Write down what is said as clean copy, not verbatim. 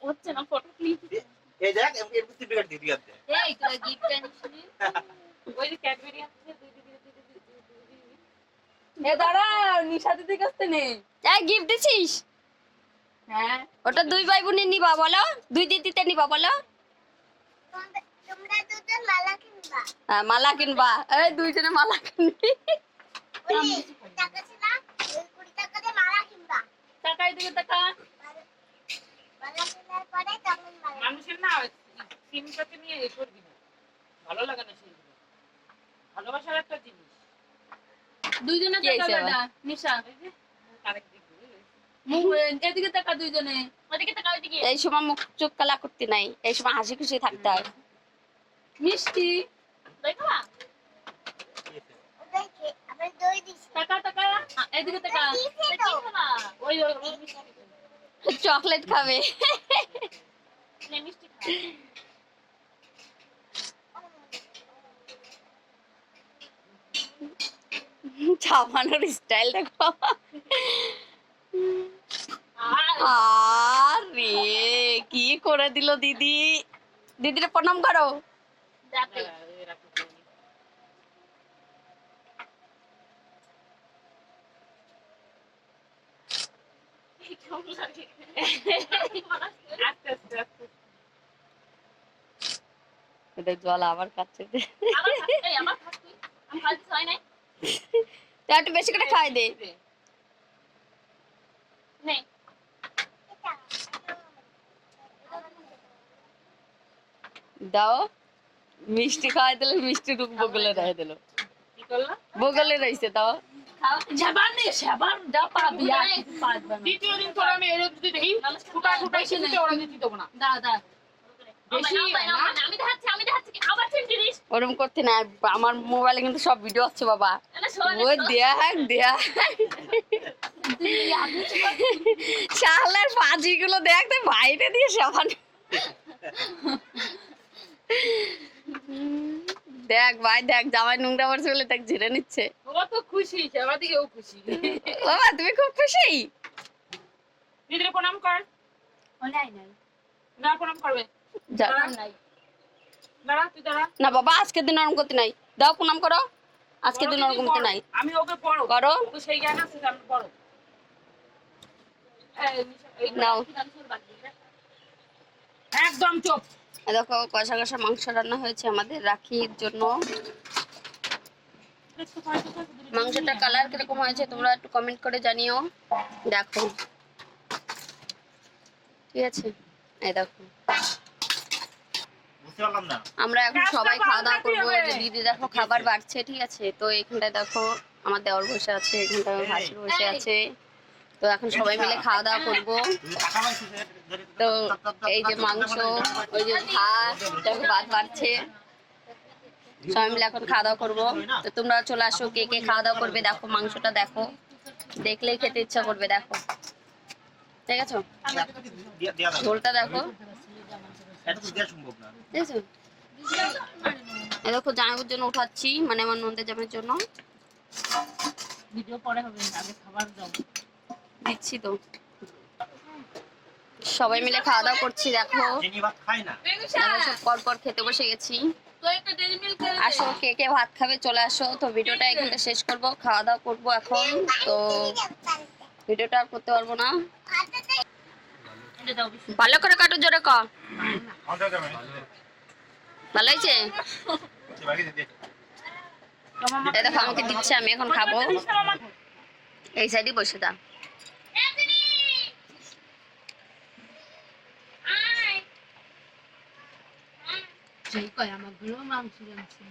হচ্ছে না photo click এই দেখ এমপি বিকার দিদি আছে এই তোরা গিফট আনিসনি ওই যে ক্যাডবেরি আছে এ দাঁড়া নিশা দিদির কাছে নে এই গিফট দিছিস? হ্যাঁ ওটা দুই ভাই বোনে নিবা বলো, দুই দিদিতে নিবা বলো। তোমরা দুজন মালা কিনবা। হ্যাঁ মালা কিনবা, এই দুইজনে মালা কিনবি। ওই টাকা ছিল না, ওই 20 টাকা দিয়ে মালা কিনবা। টাকাই দিকে টাকা মালা কেনার পরে তখন মালা মানুষের না সিমটাকে নিয়ে এ করে দিবে ভালো লাগে না সেই ভালোবাসার একটা জিনিস দুইজনে কি টাকা হয়েছে দাদা নিশা আরেক দিক মুখ এদিকে টাকা দুইজনে ওদিকে টাকা ওদিকে এই সময় মুখ চোখ কালা করতে নাই, এই সময় হাসি খুশি থাকতে হয়। মিষ্টি দেখবা ওদেরকে আবার দই দিছি। টাকা টাকা এদিকে টাকা দিছি তো। ওই ওই মিষ্টি চকলেট খাবে। নে মিষ্টি খা চাপানোর স্টাইল দেখো। আরে কি করে দিল দিদি, দিদিরে প্রণাম করো। যাতে আস্তে আস্তে আস্তে এটা জল আবার খাচ্ছে। আমার খাচ্ছি আমি খাচ্ছি হয় নাই তো একটু বেশি করে খাই দে। নেই দাও মিষ্টি খাওয়াই দিলে মিষ্টি রূপ বগলে রেখে দিল, কি করলা বগলে রয়েছে। দাও যাবার নেই সেবার যা পাবি আর পাঁচবার দ্বিতীয় দিন তোরা আমি এর যদি দেখি ফুটা ফুটা এসে দিতে ওরা দিতে দেবো না দাদা বেশি আমি দেখাচ্ছি আবার চিন্তিস ওরকম করতে না, আমার মোবাইলে কিন্তু সব ভিডিও আছে বাবা। ও দেখ দেখ শালার পাজি গুলো দেখ তো বাইরে দিয়ে সমান। দেখ ভাই দেখ জামাই নোংরা পড়ছে বলে দেখ ঝেড়ে নিচ্ছে। ওরা তো খুশি আমার দিকেও খুশি বাবা তুমি খুব খুশি। দিদিরে প্রণাম কর নাই নাই না প্রণাম করবে যা। দাঁড়া তুই দাঁড়া না বাবা আজকের দিন ওরকম করতে নাই, দাও প্রণাম করো। আজকের দিন ওরকম করতে নাই, আমি ওকে পড়ো করো। ওকে সেই জ্ঞান আছে আমি পড়ো নাও। একদম চুপ দেখো কষা কষা মাংস রান্না হয়েছে আমাদের রাখির জন্য। মাংসটা কালার কিরকম হয়েছে তোমরা একটু কমেন্ট করে জানিও। দেখো ঠিক আছে, এই দেখো বুঝতে পারলাম না আমরা এখন সবাই খাওয়া দাওয়া করবো। এই যে দিদি দেখো খাবার বাড়ছে, ঠিক আছে। তো এখানটায় দেখো আমার দেওর বসে আছে, এখানটায় আমার ভাসুর বসে আছে। তো এখন সবাই মিলে খাওয়া দাওয়া করবো। তো এই যে মাংস, ওই যে ভাত, দেখো ভাত বাড়ছে, সবাই মিলে এখন খাওয়া দাওয়া করবো। তো তোমরা চলে আসো, কে কে খাওয়া দাওয়া করবে। দেখো মাংসটা দেখো, দেখলেই খেতে ইচ্ছা করবে। দেখো ঠিক আছে, ঝোলটা দেখো, ঠিক আছে। এই দেখো জামাইয়ের জন্য উঠাচ্ছি, মানে আমার নন্দের জামাইয়ের জন্য ভিডিও পরে হবে আগে খাবার দাও দিচ্ছি। তো সবাই মিলে খাওয়া দাওয়া করছি। দেখো চিনি ভাত খাই না আমরা সব পর পর খেতে বসে গেছি। তো একটা ডেরি মিল্ক আসো কে কে ভাত খাবে চলে আসো। তো ভিডিওটা এখানে শেষ করব, খাওয়া দাওয়া করবো এখন। তো ভিডিওটা আর করতে পারবো না। ভালো করে কাটো, জোরে ক। ভালো হয়েছে? এই দেখো আমাকে দিচ্ছে, আমি এখন খাবো। এই সাইডে বসে দা। সেই কয় আমার গুলো মাংস জানছি